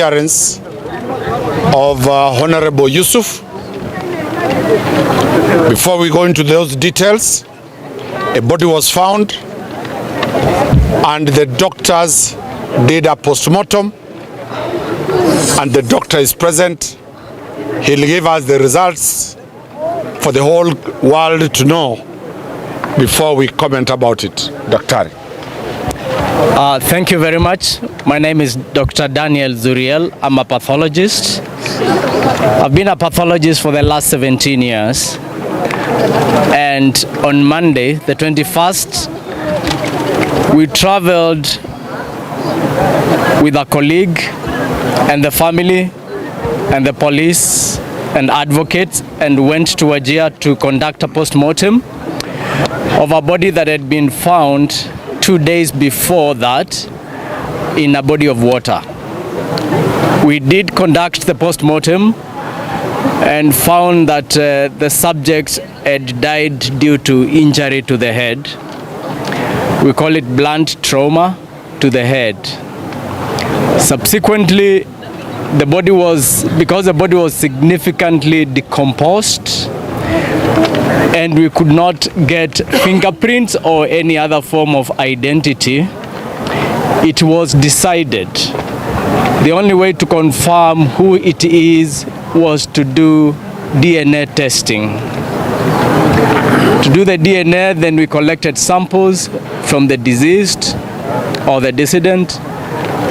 Appearance of Honorable Yusuf. Before we go into those details, a body was found and the doctors did a postmortem, and the doctor is present. He'll give us the results for the whole world to know before we comment about it. Doctor. Thank you very much. My name is Dr. Daniel Zuriel. I'm a pathologist. I've been a pathologist for the last 17 years. And on Monday, the 21st, we traveled with a colleague and the family and the police and advocates and went to AJAABU to conduct a post-mortem of a body that had been found 2 days before that in a body of water. We did conduct the post-mortem and found that the subject had died due to injury to the head. We call it blunt trauma to the head. Subsequently, because the body was significantly decomposed and we could not get fingerprints or any other form of identity, it was decided the only way to confirm who it is was to do DNA testing. To do the DNA, then we collected samples from the deceased or the decedent.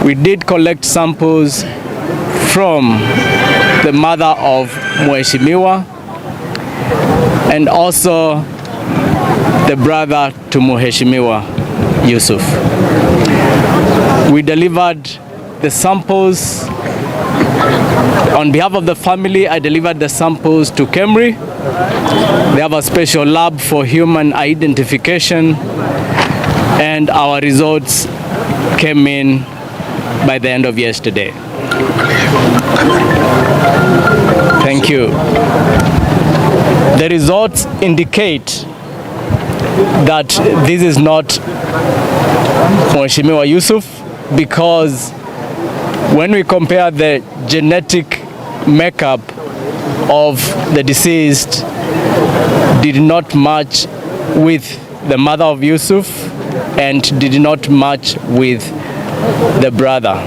We did collect samples from the mother of Mheshimiwa and also the brother to Mheshimiwa Yusuf. We delivered the samples on behalf of the family. I delivered the samples to Kemri. They have a special lab for human identification, and our results came in by the end of yesterday. Thank you. The results indicate that this is not Mheshimiwa Yusuf, because when we compare the genetic makeup of the deceased, did not match with the mother of Yusuf and did not match with the brother.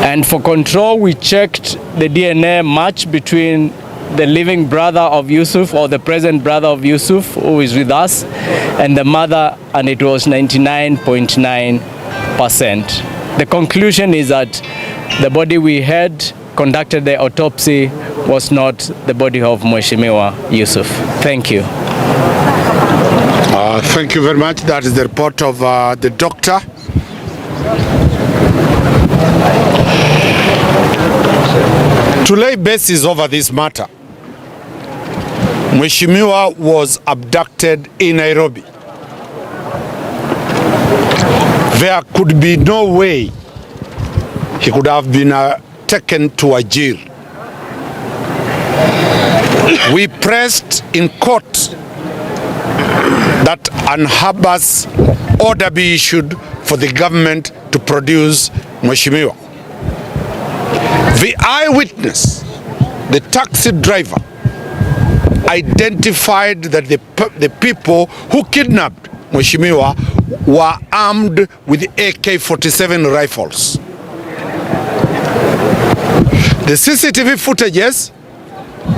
And for control, we checked the DNA match between the living brother of Yusuf or the present brother of Yusuf who is with us and the mother, and it was 99.9%. The conclusion is that the body we had conducted the autopsy was not the body of Mheshimiwa Yusuf. Thank you. Thank you very much. That is the report of the doctor. To lay basis over this matter, Mheshimiwa was abducted in Nairobi. There could be no way he could have been taken to a jail. We pressed in court that an habeas order be issued for the government to produce Mheshimiwa. The eyewitness, the taxi driver, identified that the people who kidnapped Mheshimiwa were armed with AK-47 rifles. The CCTV footages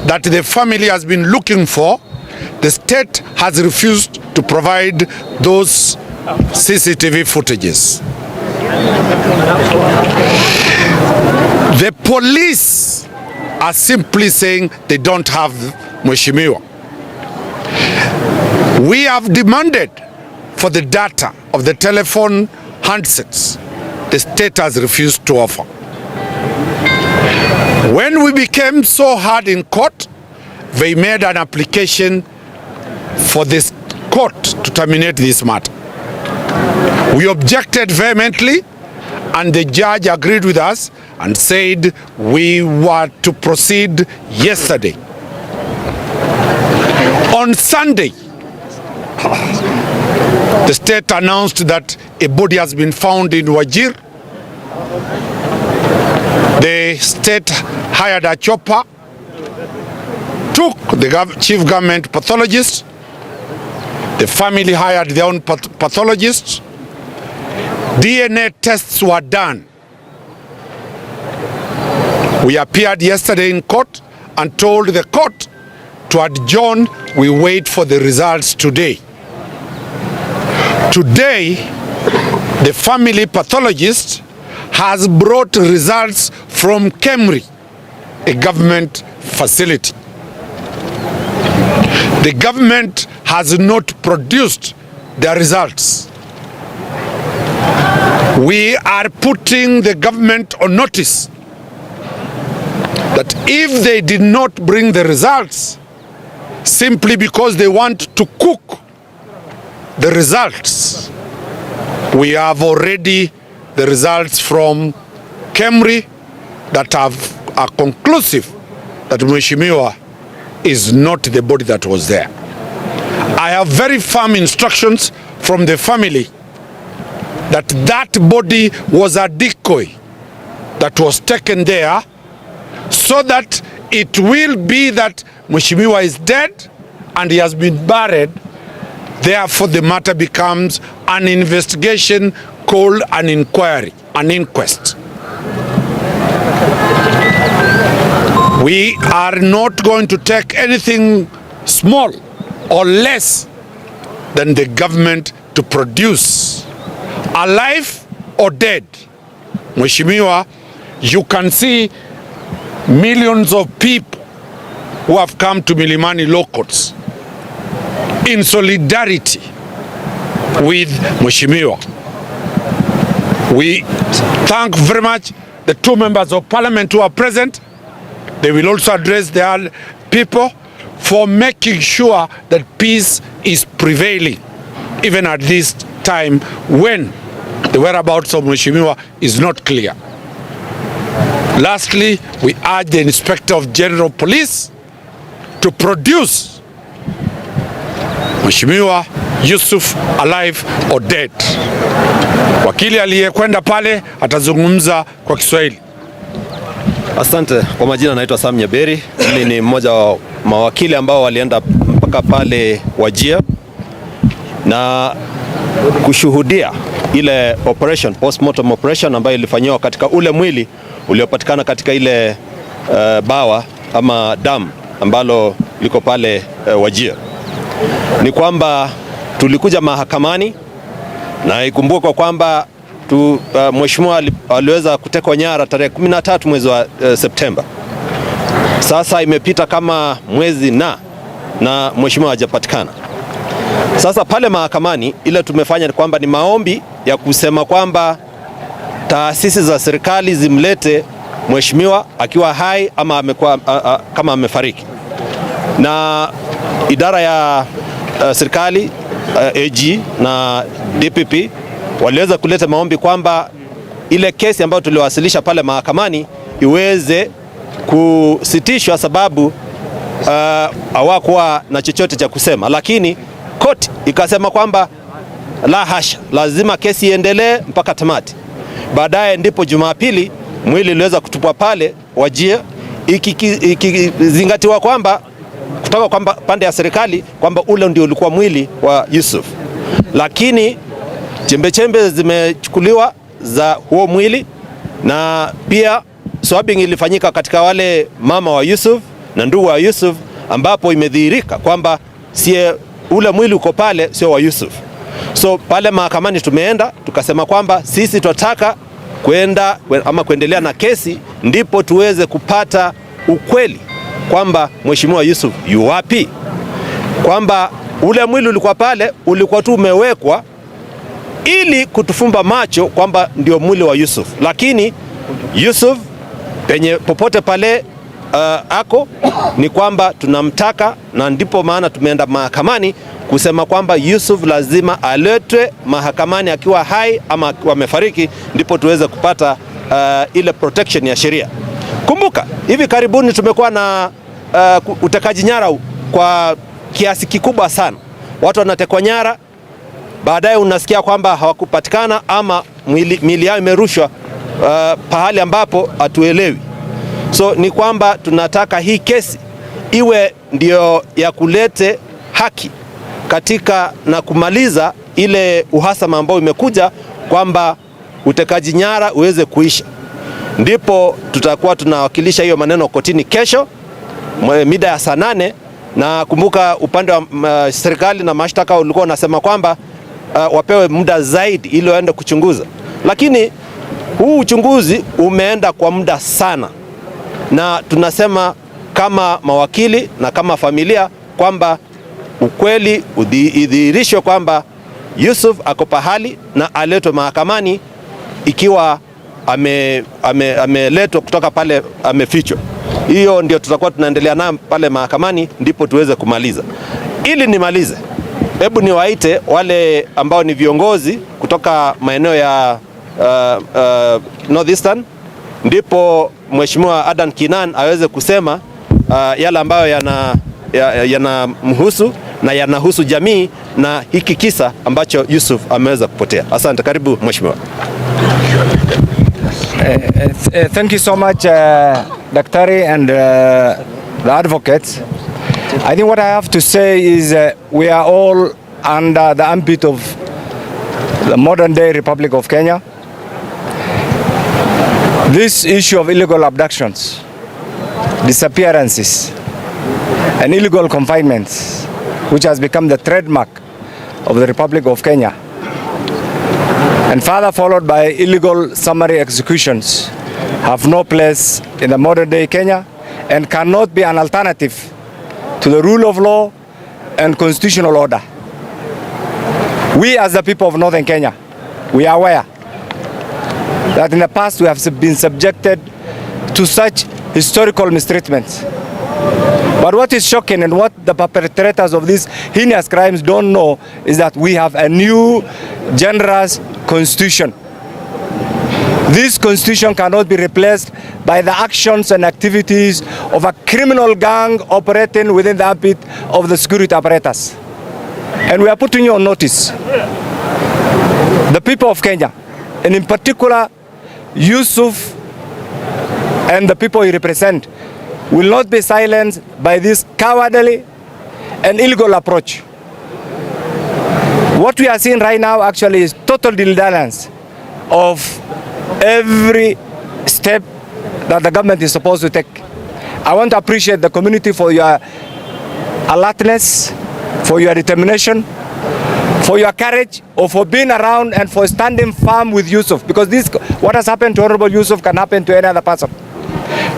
that the family has been looking for, the state has refused to provide those CCTV footages. The police are simply saying they don't have Mheshimiwa. We have demanded for the data of the telephone handsets. The state has refused to offer. When we became so hard in court, they made an application for this court to terminate this matter. We objected vehemently, and the judge agreed with us and said we were to proceed yesterday. On Sunday, the state announced that a body has been found in Wajir The state hired a chopper, took the chief government pathologist. The family hired their own pathologist. DNA tests were done. We appeared yesterday in court and told the court to adjourn. We wait for the results today. Today, the family pathologist has brought results from Kemri, a government facility. The government has not produced the results. We are putting the government on notice that if they did not bring the results simply because they want to cook the results, we have already the results from Kemri that are conclusive that Mheshimiwa is not the body that was there. I have very firm instructions from the family that that body was a decoy that was taken there so that it will be that Mheshimiwa is dead and he has been buried. Therefore, the matter becomes an investigation called an inquiry, an inquest. We are not going to take anything small or less than the government to produce, alive or dead. Mheshimiwa, you can see millions of people who have come to Milimani law courts in solidarity with Mheshimiwa. We thank very much the two members of parliament who are present. They will also address the people for making sure that peace is prevailing, even at this time when the whereabouts of Mheshimiwa is not clear. Lastly, we urge the Inspector of General Police to produce Mheshimiwa Yusuf alive or dead. Wakili aliyekwenda pale atazungumza kwa Kiswahili. Asante. Kwa majina naitwa Sam Nyaberi. Mimi ni mmoja wa mawakili ambao walienda mpaka pale Wajir na kushuhudia ile operation, postmortem operation ambayo ilifanywa katika ule mwili uliopatikana katika ile bawa ama dam ambalo liko pale Wajir. Ni kwamba tulikuja mahakamani na ikumbuke kwamba Mheshimiwa aliweza kutekwa nyara tarehe 13 mwezi wa Septemba. Sasa imepita kama mwezi na Mheshimiwa hajapatikana. Sasa pale mahakamani ile tumefanya ni kwamba ni maombi ya kusema kwamba taasisi za serikali zimlete Mheshimiwa akiwa hai ama amekuwa kama amefariki. Na idara ya serikali AG na DPP waliweza kuleta maombi kwamba ile kesi ambayo tuliwasilisha pale mahakamani iweze kusitishwa sababu hawakuwa na chochote cha kusema, lakini koti ikasema kwamba la hasha, lazima kesi iendelee mpaka tamati. Baadaye ndipo Jumapili mwili uliweza kutupwa pale Wajir, ikizingatiwa kwamba kutoka kwamba pande ya serikali kwamba ule ndio ulikuwa mwili wa Yusuf, lakini chembe zimechukuliwa za huo mwili na pia swabbing ilifanyika katika wale mama wa Yusuf na ndugu wa Yusuf, ambapo imedhihirika kwamba ule mwili uko pale sio wa Yusuf. So pale mahakamani tumeenda tukasema kwamba sisi tunataka kuendelea na kesi ndipo tuweze kupata ukweli kwamba Mheshimiwa Yusuf yu wapi, kwamba ule mwili ulikuwa pale ulikuwa tu umewekwa ili kutufumba macho kwamba ndio mwili wa Yusuf, lakini Yusuf penye popote pale ako ni kwamba tunamtaka, na ndipo maana tumeenda mahakamani kusema kwamba Yusuf lazima aletwe mahakamani akiwa hai ama akiwa amefariki, ndipo tuweze kupata ile protection ya sheria. Kumbuka hivi karibuni tumekuwa na utekaji nyara kwa kiasi kikubwa sana. Watu wanatekwa nyara, baadaye unasikia kwamba hawakupatikana ama miili yao imerushwa pahali ambapo hatuelewi. So ni kwamba tunataka hii kesi iwe ndio ya kulete haki katika na kumaliza ile uhasama ambao imekuja, kwamba utekaji nyara uweze kuisha. Ndipo tutakuwa tunawakilisha hiyo maneno kotini kesho mida ya saa 8, na kumbuka upande wa serikali na mashtaka ulikuwa unasema kwamba wapewe muda zaidi ili waende kuchunguza, lakini huu uchunguzi umeenda kwa muda sana, na tunasema kama mawakili na kama familia kwamba ukweli udhihirishwe kwamba Yusuf ako pahali na aletwe mahakamani ikiwa ameletwa kutoka pale amefichwa. Hiyo ndio tutakuwa tunaendelea nayo pale mahakamani, ndipo tuweze kumaliza. Ili nimalize, hebu niwaite wale ambao ni viongozi kutoka maeneo ya Northeastern, ndipo Mheshimiwa Adan Kinan aweze kusema yale ambayo yanamhusu na yanahusu jamii na hiki kisa ambacho Yusuf ameweza kupotea. Asante, karibu Mheshimiwa. Thank you so much, Daktari and the advocates. I think what I have to say is we are all under the ambit of the modern day Republic of Kenya. This issue of illegal abductions, disappearances, and illegal confinements, which has become the trademark of the Republic of Kenya, and further followed by illegal summary executions, have no place in the modern day Kenya and cannot be an alternative to the rule of law and constitutional order. We as the people of Northern Kenya, we are aware that in the past we have been subjected to such historical mistreatments. But what is shocking and what the perpetrators of these heinous crimes don't know is that we have a new generous constitution. This constitution cannot be replaced by the actions and activities of a criminal gang operating within the ambit of the security apparatus. And we are putting you on notice. The people of Kenya, and in particular Yusuf and the people he represents, will not be silenced by this cowardly and illegal approach. What we are seeing right now actually is total dildalance of every step that the government is supposed to take. I want to appreciate the community for your alertness, for your determination, for your courage, or for being around and for standing firm with Yusuf, because this, what has happened to Honorable Yusuf can happen to any other person.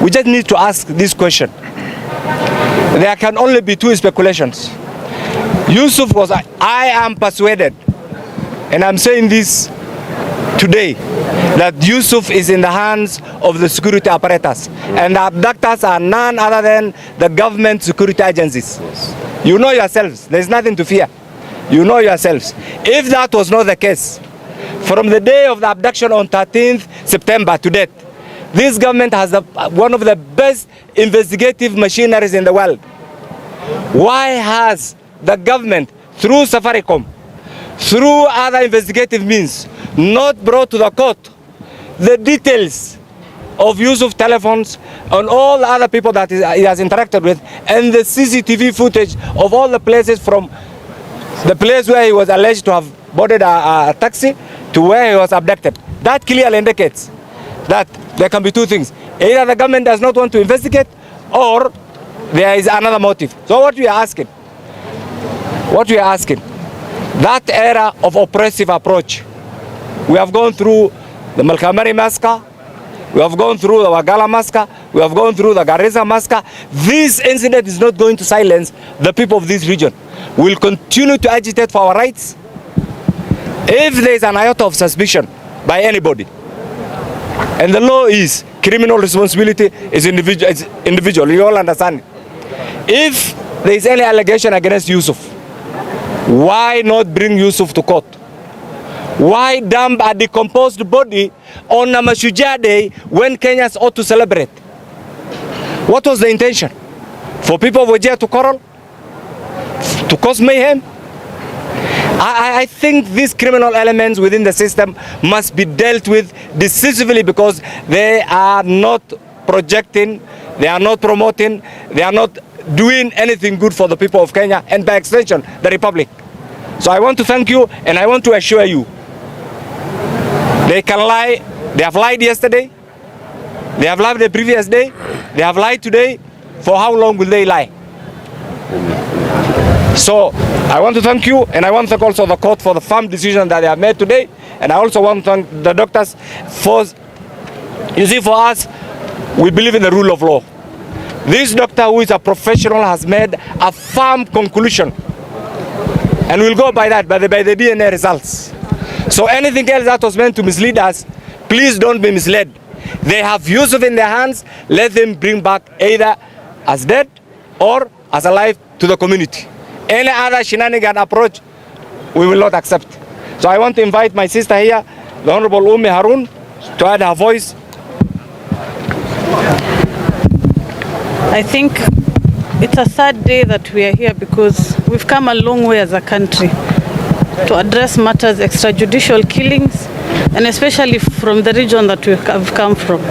We just need to ask this question. There can only be two speculations. Yusuf was, I am persuaded, and I'm saying this today, that Yusuf is in the hands of the security apparatus, and the abductors are none other than the government security agencies. You know yourselves, there's nothing to fear. You know yourselves. If that was not the case, from the day of the abduction on 13th September to date, this government has one of the best investigative machineries in the world. Why has the government, through Safaricom, through other investigative means, not brought to the court the details of use of telephones and all the other people that he has interacted with, and the CCTV footage of all the places, from the place where he was alleged to have boarded a taxi to where he was abducted? That clearly indicates that there can be two things. Either the government does not want to investigate, or there is another motive. So what we are asking, that era of oppressive approach, we have gone through the Malkamari massacre, we have gone through the Wagala massacre, we have gone through the Garissa massacre. This incident is not going to silence the people of this region. We will continue to agitate for our rights. If there is an iota of suspicion by anybody, and the law is criminal responsibility is individual, you all understand. If there is any allegation against Yusuf, why not bring Yusuf to court? Why dump a decomposed body on a Mashujaa Day when Kenyans ought to celebrate? What was the intention? For people of Wajir to quarrel? To cause mayhem? I think these criminal elements within the system must be dealt with decisively, because they are not projecting, they are not promoting, they are not doing anything good for the people of Kenya and by extension the Republic. So I want to thank you, and I want to assure you, they can lie. They have lied yesterday, they have lied the previous day, they have lied today. For how long will they lie? So I want to thank you, and I want to thank also the court for the firm decision that they have made today. And I also want to thank the doctors for, you see, for us, we believe in the rule of law. This doctor, who is a professional, has made a firm conclusion, and we'll go by that, by the DNA results. So anything else that was meant to mislead us, please don't be misled. They have Yusuf in their hands. Let them bring back either as dead or as alive to the community. Any other shenanigan approach, we will not accept. So I want to invite my sister here, the Honorable Ume Harun, to add her voice. I think it's a sad day that we are here, because we've come a long way as a country to address matters extrajudicial killings, and especially from the region that we have come from.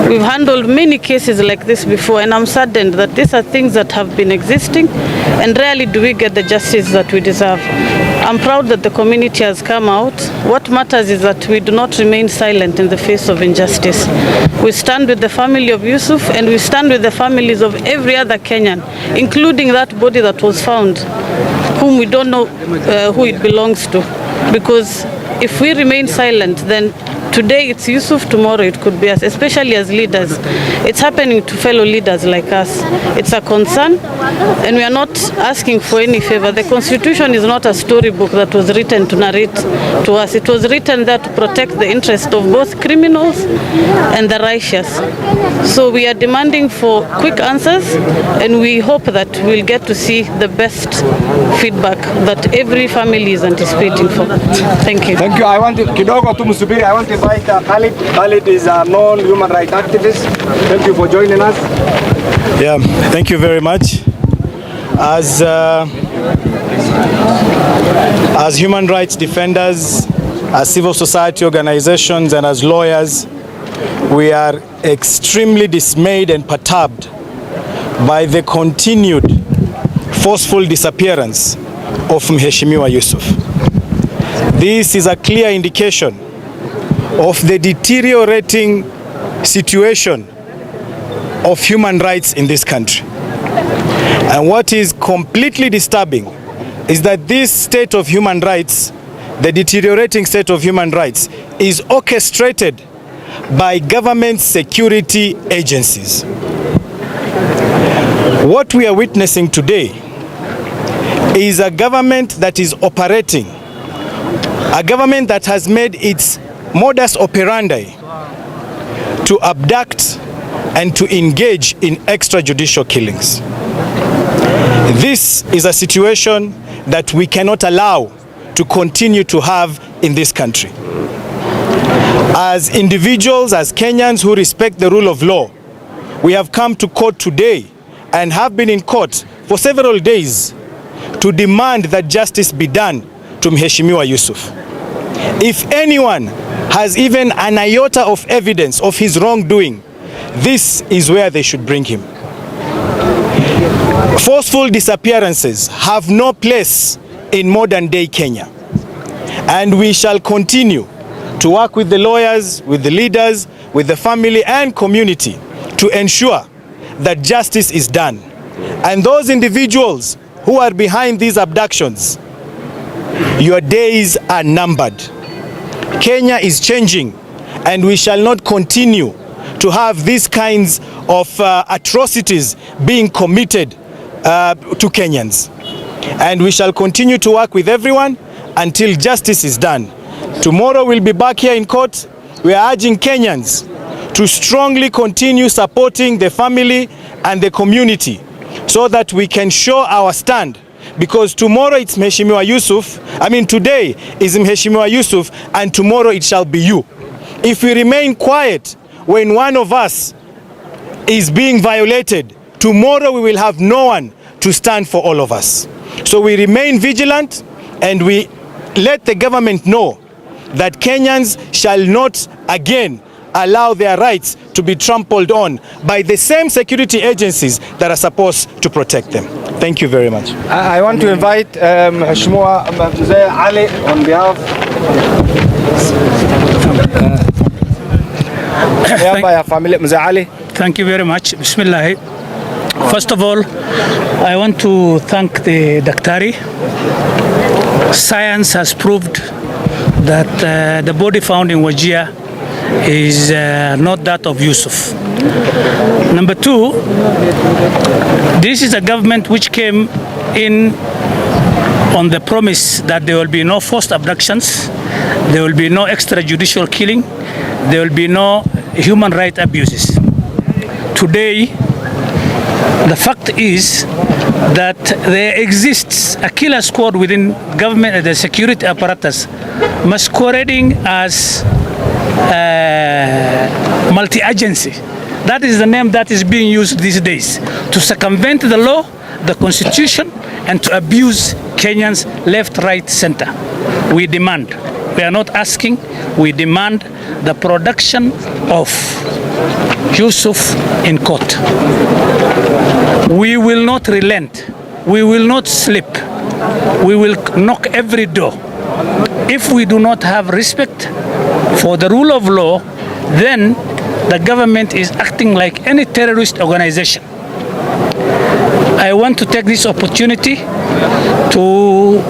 We've handled many cases like this before, and I'm saddened that these are things that have been existing, and rarely do we get the justice that we deserve. I'm proud that the community has come out. What matters is that we do not remain silent in the face of injustice. We stand with the family of Yusuf, and we stand with the families of every other Kenyan, including that body that was found, whom we don't know who it belongs to. Because if we remain silent, then today it's Yusuf, tomorrow it could be us, especially as leaders. It's happening to fellow leaders like us. It's a concern, and we are not asking for any favor. The Constitution is not a storybook that was written to narrate to us. It was written there to protect the interest of both criminals and the righteous. So we are demanding for quick answers, and we hope that we'll get to see the best feedback that every family is anticipating for. Thank you. Thank you. I want to kidogo tu msubiri. I want to invite Khalid. Khalid is a known human rights activist. Thank you for joining us. Yeah, thank you very much. As human rights defenders, as civil society organizations, and as lawyers, we are extremely dismayed and perturbed by the continued forceful disappearance of Mheshimiwa Yusuf. This is a clear indication of the deteriorating situation of human rights in this country. And what is completely disturbing is that this state of human rights, the deteriorating state of human rights, is orchestrated by government security agencies. What we are witnessing today is a government that is operating, a government that has made its modus operandi to abduct and to engage in extrajudicial killings. This is a situation that we cannot allow to continue to have in this country. As individuals, as Kenyans who respect the rule of law, we have come to court today and have been in court for several days to demand that justice be done to Mheshimiwa Yusuf. If anyone has even an iota of evidence of his wrongdoing, this is where they should bring him. Forceful disappearances have no place in modern day Kenya, and we shall continue to work with the lawyers, with the leaders, with the family and community to ensure that justice is done. And those individuals who are behind these abductions, your days are numbered. Kenya is changing, and we shall not continue to have these kinds of atrocities being committed to Kenyans. And we shall continue to work with everyone until justice is done. Tomorrow we'll be back here in court. We are urging Kenyans to strongly continue supporting the family and the community so that we can show our stand, because tomorrow it's Mheshimiwa Yusuf, today is Mheshimiwa Yusuf, and tomorrow it shall be you. If we remain quiet when one of us is being violated, tomorrow we will have no one to stand for all of us. So we remain vigilant, and we let the government know that Kenyans shall not again allow their rights to be trampled on by the same security agencies that are supposed to protect them. Thank you very much. I want to invite Mheshimiwa Mzee Ali on behalf of family. Mzee Ali. Thank you very much. Bismillah. First of all, I want to thank the Daktari. Science has proved that the body found in Wajir is not that of Yusuf. Number two, this is a government which came in on the promise that there will be no forced abductions, there will be no extrajudicial killing, there will be no human rights abuses. Today, the fact is that there exists a killer squad within government and the security apparatus masquerading as multi-agency. That is the name that is being used these days to circumvent the law, the constitution, and to abuse Kenyans left, right, center. We demand, we are not asking, we demand the production of Yusuf in court. We will not relent. We will not sleep. We will knock every door. If we do not have respect for the rule of law, then the government is acting like any terrorist organization. I want to take this opportunity to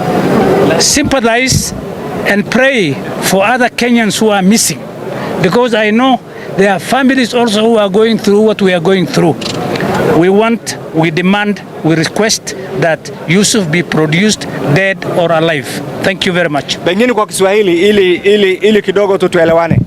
sympathize and pray for other Kenyans who are missing, because I know there are families also who are going through what we are going through. We want, we demand, we request that Yusuf be produced dead or alive. Thank you very much. Pengine kwa Kiswahili ili kidogo tu tuelewane.